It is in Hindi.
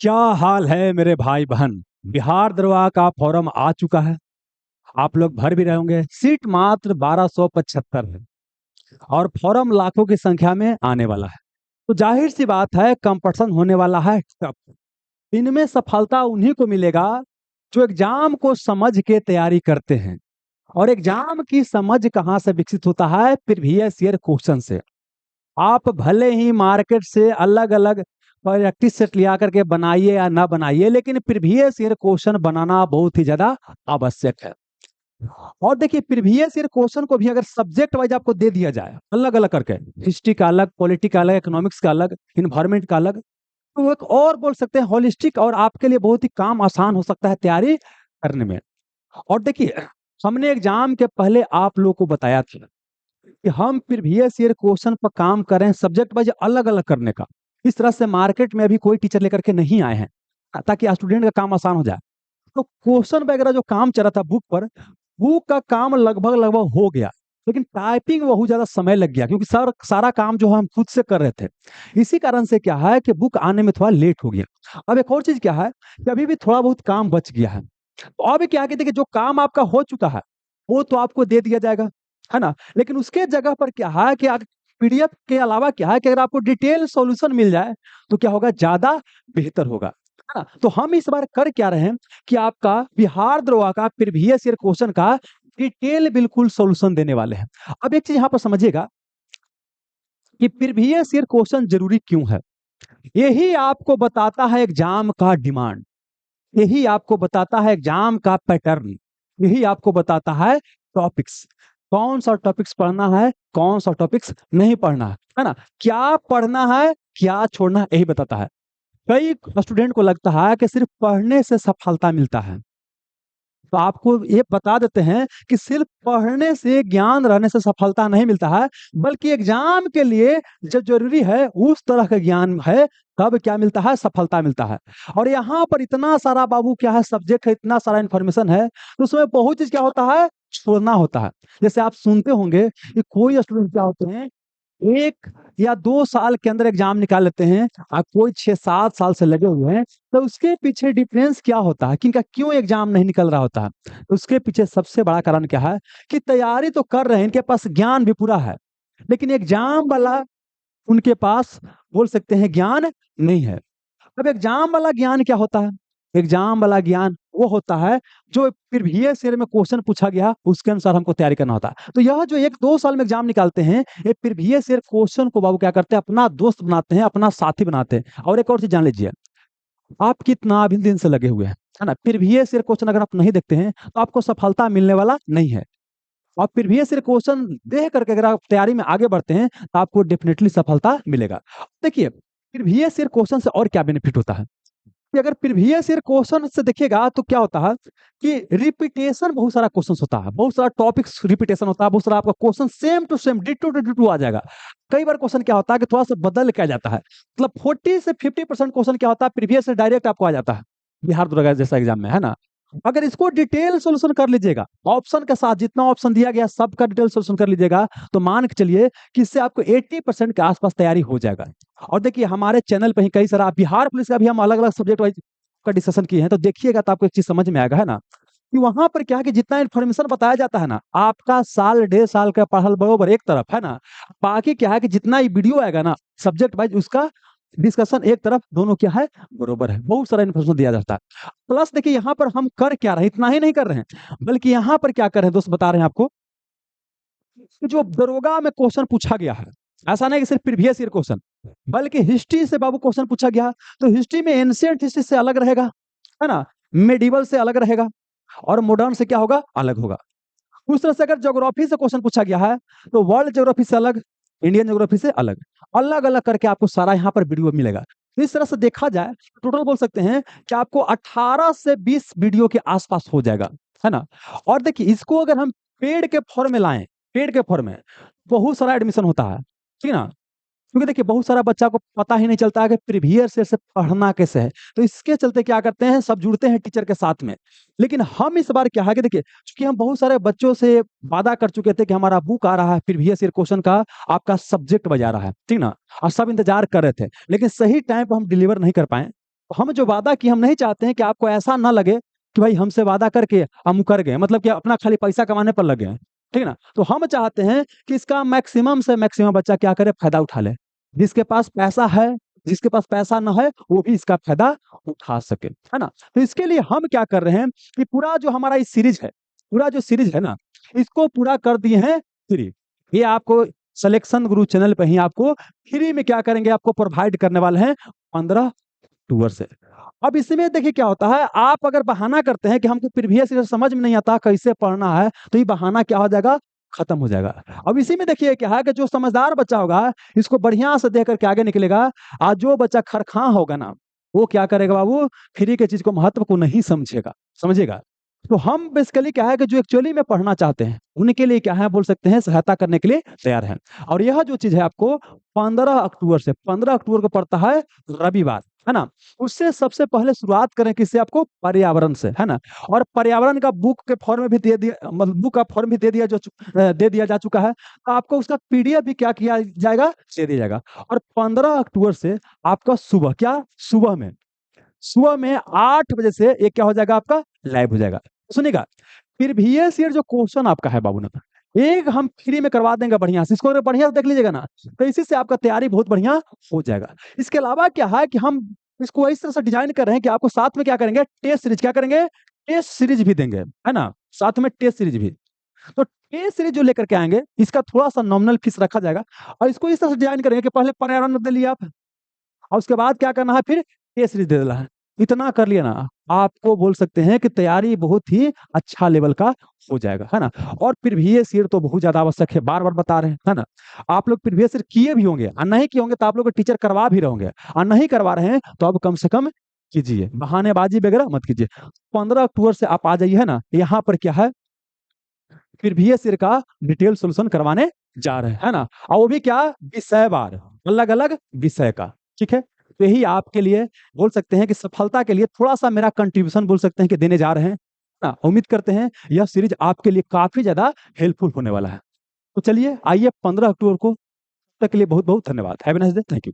क्या हाल है मेरे भाई बहन। बिहार दरबार का फॉर्म आ चुका है। आप लोग भर भी रहे होंगे। सीट मात्र 1275 है और फॉर्म लाखों की संख्या में आने वाला है। तो जाहिर सी बात है कंपटीशन होने वाला है टफ। इनमें सफलता उन्हीं को मिलेगा जो एग्जाम को समझ के तैयारी करते हैं। और एग्जाम की समझ कहाँ से विकसित होता है? प्रीवियस ईयर क्वेश्चन से। आप भले ही मार्केट से अलग अलग प्रैक्टिस सेट लिया करके बनाइए या ना बनाइए, लेकिन प्रीवियस ईयर क्वेश्चन बनाना बहुत ही ज्यादा आवश्यक है। और देखिए, प्रीवियस ईयर क्वेश्चन को भी अगर सब्जेक्ट वाइज आपको दे दिया जाए अलग अलग करके, हिस्ट्री का अलग, पॉलिटी का अलग, इकोनॉमिक्स का अलग, इन्वायरमेंट का अलग, तो वो एक और बोल सकते हैं होलिस्टिक, और आपके लिए बहुत ही काम आसान हो सकता है तैयारी करने में। और देखिए, हमने एग्जाम के पहले आप लोगों को बताया था कि हम प्रीवियस ईयर क्वेश्चन पर काम कर रहे हैं, सब्जेक्ट वाइज अलग अलग करने का। इस तरह से मार्केट में अभी कोई टीचर लेकर के नहीं आए हैं, ताकि स्टूडेंट का काम आसान हो जाए। तो क्वेश्चन वगैरह जो काम चल रहा था बुक पर, बुक का काम लगभग लगभग हो गया, लेकिन टाइपिंग बहुत ज्यादा समय लग गया, क्योंकि सारा काम जो हम खुद से कर रहे थे। इसी कारण से क्या है कि बुक आने में थोड़ा लेट हो गया। अब एक और चीज क्या है कि अभी भी थोड़ा बहुत काम बच गया है। तो अब क्या है कि देखिए, जो काम आपका हो चुका है वो तो आपको दे दिया जाएगा, है ना। लेकिन उसके जगह पर क्या है कि पीडीएफ के अलावा क्या है कि अगर आपको डिटेल सॉल्यूशन मिल जाए तो क्या होगा, ज्यादा बेहतर होगा, है ना। तो हम इस बार कर क्या रहे हैं कि आपका बिहार दरोगा का प्रीवियस ईयर क्वेश्चन का डिटेल बिल्कुल सॉल्यूशन देने वाले हैं। अब एक चीज यहां पर समझिएगा कि प्रीवियस ईयर क्वेश्चन जरूरी क्यों है। यही आपको बताता है एग्जाम का डिमांड, यही आपको बताता है एग्जाम का पैटर्न, यही आपको बताता है टॉपिक्स, कौन सा टॉपिक्स पढ़ना है, कौन सा टॉपिक्स नहीं पढ़ना है ना। क्या पढ़ना है, क्या छोड़ना है, यही बताता है। कई स्टूडेंट को लगता है कि सिर्फ पढ़ने से सफलता मिलता है। तो आपको ये बता देते हैं कि सिर्फ पढ़ने से, ज्ञान रहने से सफलता नहीं मिलता है, बल्कि एग्जाम के लिए जो जरूरी है उस तरह का ज्ञान है, तब क्या मिलता है, सफलता मिलता है। और यहाँ पर इतना सारा बाबू क्या है, सब्जेक्ट है, इतना सारा इंफॉर्मेशन है, तो उसमें बहुत चीज क्या होता है, छोड़ना होता है। जैसे आप सुनते होंगे कि कोई स्टूडेंट क्या होते हैं, 1 या 2 साल के अंदर एग्जाम निकाल लेते हैं, और कोई 6-7 साल से लगे हुए हैं। तो उसके पीछे डिफरेंस क्या होता है, कि क्यों एग्जाम नहीं निकल रहा होता है? उसके पीछे सबसे बड़ा कारण क्या है कि तैयारी तो कर रहे हैं, इनके पास ज्ञान भी पूरा है, लेकिन एग्जाम वाला उनके पास बोल सकते हैं ज्ञान नहीं है। अब एग्जाम वाला ज्ञान क्या होता है? एग्जाम वाला ज्ञान वो होता है जो प्रीवियस ईयर में क्वेश्चन पूछा गया उसके अनुसार हमको तैयारी करना होता है। तो यह जो 1-2 साल में एग्जाम निकालते हैं, ये प्रीवियस ईयर क्वेश्चन को बाबू क्या करते हैं, अपना दोस्त बनाते हैं, अपना साथी बनाते हैं। और एक और चीज जान लीजिए, आप कितना भी दिन से लगे हुए हैं, है ना, प्रीवियस ईयर क्वेश्चन अगर आप नहीं देखते हैं तो आपको सफलता मिलने वाला नहीं है। और प्रीवियस ईयर क्वेश्चन देख करके अगर आप तैयारी में आगे बढ़ते हैं तो आपको डेफिनेटली सफलता मिलेगा। देखिए, प्रीवियस ईयर क्वेश्चन से और क्या बेनिफिट होता है कि अगर प्रीवियस ईयर क्वेश्चन से देखिएगा तो क्या होता है कि रिपीटेशन, बहुत सारा क्वेश्चन होता है, बहुत सारा टॉपिक्स रिपीटेशन होता है, बहुत सारा आपका question same to same, ditto to ditto आ जाएगा। कई बार क्वेश्चन क्या होता है कि थोड़ा सा बदल के आ जाता है, मतलब 40 से 50% क्वेश्चन क्या होता है, प्रीवियस से डायरेक्ट आपको आ जाता है बिहार दुर्गा जैसा एग्जाम में, है ना। अगर इसको डिटेल सोल्यूशन कर लीजिएगा, ऑप्शन के साथ जितना ऑप्शन दिया गया सबका डिटेल सोल्यूशन कर लीजिएगा, तो मान के चलिए कि इससे आपको 80% के आसपास तैयारी हो जाएगा। और देखिए, हमारे चैनल पे ही कई सारा बिहार पुलिस का भी हम अलग अलग सब्जेक्ट वाइज का डिस्कशन किए हैं, तो देखिएगा तो आपको एक चीज समझ में आएगा, है ना, कि वहां पर क्या है कि जितना इन्फॉर्मेशन बताया जाता है ना, आपका साल 1.5 साल का पढ़ल बरोबर एक तरफ, है ना। बाकी क्या है कि जितना ये वीडियो आएगा ना सब्जेक्ट वाइज, उसका डिस्कशन एक तरफ, दोनों क्या है, बरोबर है। बहुत सारा इन्फॉर्मेशन दिया जाता है। प्लस देखिए, यहाँ पर हम कर क्या रहे हैं, इतना ही नहीं कर रहे हैं, बल्कि यहाँ पर क्या कर रहे हैं दोस्त, बता रहे हैं आपको कि जो दरोगा में क्वेश्चन पूछा गया है, ऐसा नहीं कि सिर्फ प्रीवियस ईयर क्वेश्चन, बल्कि हिस्ट्री से बाबू क्वेश्चन पूछा गया, तो हिस्ट्री में एंशियंट हिस्ट्री से अलग रहेगा, है ना, मेडिवल से अलग रहेगा, और मॉडर्न से क्या होगा, अलग होगा। उस तरह से अगर ज्योग्राफी से क्वेश्चन पूछा गया है तो वर्ल्ड ज्योग्राफी से अलग, इंडियन ज्योग्राफी से अलग, अलग अलग करके आपको सारा यहाँ पर वीडियो मिलेगा। तो इस तरह से देखा जाए, टोटल बोल सकते हैं कि आपको 18 से 20 वीडियो के आसपास हो जाएगा, है ना। और देखिए, इसको अगर हम पेड के फॉर्म में लाएं, पेड के फॉर्म में बहुत सारा एडमिशन होता है, ठीक है ना। क्योंकि देखिए, बहुत सारा बच्चा को पता ही नहीं चलता है कि प्रीवियस ईयर से पढ़ना कैसे है, तो इसके चलते क्या करते हैं, सब जुड़ते हैं टीचर के साथ में। लेकिन हम इस बार क्या है कि देखिए, चूंकि हम बहुत सारे बच्चों से वादा कर चुके थे कि हमारा बुक आ रहा है प्रीवियस ईयर क्वेश्चन का, आपका सब्जेक्ट बजा रहा है, ठीक ना, और सब इंतजार कर रहे थे, लेकिन सही टाइम पर हम डिलीवर नहीं कर पाए। हम जो वादा किए हम नहीं चाहते हैं कि आपको ऐसा ना लगे कि भाई हमसे वादा करके हम मुकर गए, मतलब कि अपना खाली पैसा कमाने पर लग गए हैं, ठीक है ना? तो हम चाहते हैं कि इसका मैक्सिमम से मैक्सिमम बच्चा क्या करे, फायदा उठा ले। जिसके पास पैसा है, जिसके पास पैसा ना है, वो भी इसका फायदा उठा सके, है ना? तो इसके लिए हम क्या कर रहे हैं कि पूरा जो हमारा ये सीरीज है, पूरा जो सीरीज है ना, इसको पूरा कर दिए हैं फ्री। ये आपको सिलेक्शन गुरु चैनल पे ही आपको फ्री में क्या करेंगे, आपको प्रोवाइड करने वाले हैं 15 अक्टूबर से। अब इसमें देखिए क्या होता है, आप अगर बहाना करते हैं कि हमको प्रीवियस ईयर समझ में नहीं आता कैसे पढ़ना है, तो ये बहाना क्या हो जाएगा, खत्म हो जाएगा। अब इसी में देखिए क्या है कि जो समझदार बच्चा होगा इसको बढ़िया से देख करके आगे निकलेगा। आज जो बच्चा खरखां होगा ना, वो क्या करेगा बाबू, फ्री के चीज को, महत्व को नहीं समझेगा, समझेगा। तो हम बेसिकली क्या है कि जो एक्चुअली में पढ़ना चाहते हैं उनके लिए क्या है, बोल सकते हैं सहायता करने के लिए तैयार हैं। और यह जो चीज है आपको 15 अक्टूबर को पड़ता है रविवार, है ना? उससे सबसे पहले शुरुआत करें किससे, आपको पर्यावरण से, है ना? और पर्यावरण का बुक के फॉर्म में भी दे दिया, मतलब बुक का फॉर्म भी दे दिया जा चुका है। तो आपको उसका पीडीएफ भी क्या किया जाएगा, दे दिया जाएगा। और 15 अक्टूबर से आपका सुबह क्या, सुबह में 8 बजे से ये क्या हो जाएगा, आपका लाइव हो जाएगा। सुनिएगा, प्रीवियस ईयर जो क्वेश्चन आपका है बाबू ना, एक हम फ्री में करवा देंगे बढ़िया से, इसको अगर बढ़िया से देख लीजिएगा ना, तो इसी से आपका तैयारी बहुत बढ़िया हो जाएगा। इसके अलावा क्या है कि हम इसको इस तरह से डिजाइन कर रहे हैं कि आपको साथ में क्या करेंगे, टेस्ट सीरीज क्या करेंगे, टेस्ट सीरीज भी देंगे, है ना? साथ में टेस्ट सीरीज भी। तो टेस्ट सीरीज जो लेकर के आएंगे, इसका थोड़ा सा नॉमिनल फीस रखा जाएगा। और इसको इस तरह से डिजाइन करेंगे कि पहले पर्यावरण दे लिया आप, और उसके बाद क्या करना है, फिर टेस्ट सीरीज दे देना है। इतना कर लिया ना, आपको बोल सकते हैं कि तैयारी बहुत ही अच्छा लेवल का हो जाएगा, है ना? और प्रीवियस ईयर तो बहुत ज्यादा आवश्यक है, बार बार बता रहे हैं, है ना? आप लोग प्रीवियस ईयर किए भी होंगे, और नहीं किए होंगे तो आप लोग को टीचर करवा भी रहे होंगे, और नहीं करवा रहे हैं तो अब कम से कम कीजिए, बहानेबाजी वगैरह मत कीजिए। 15 अक्टूबर से आप आ जाइए, है ना? यहाँ पर क्या है, प्रीवियस ईयर का डिटेल सोल्यूशन करवाने जा रहे हैं, है ना? और वो भी क्या, विषयवार, अलग अलग विषय का, ठीक है? तो यही आपके लिए बोल सकते हैं कि सफलता के लिए थोड़ा सा मेरा कंट्रीब्यूशन बोल सकते हैं कि देने जा रहे हैं, ना? उम्मीद करते हैं यह सीरीज आपके लिए काफी ज्यादा हेल्पफुल होने वाला है। तो चलिए आइए 15 अक्टूबर को, तक के लिए बहुत बहुत धन्यवाद। Have a nice day, thank you.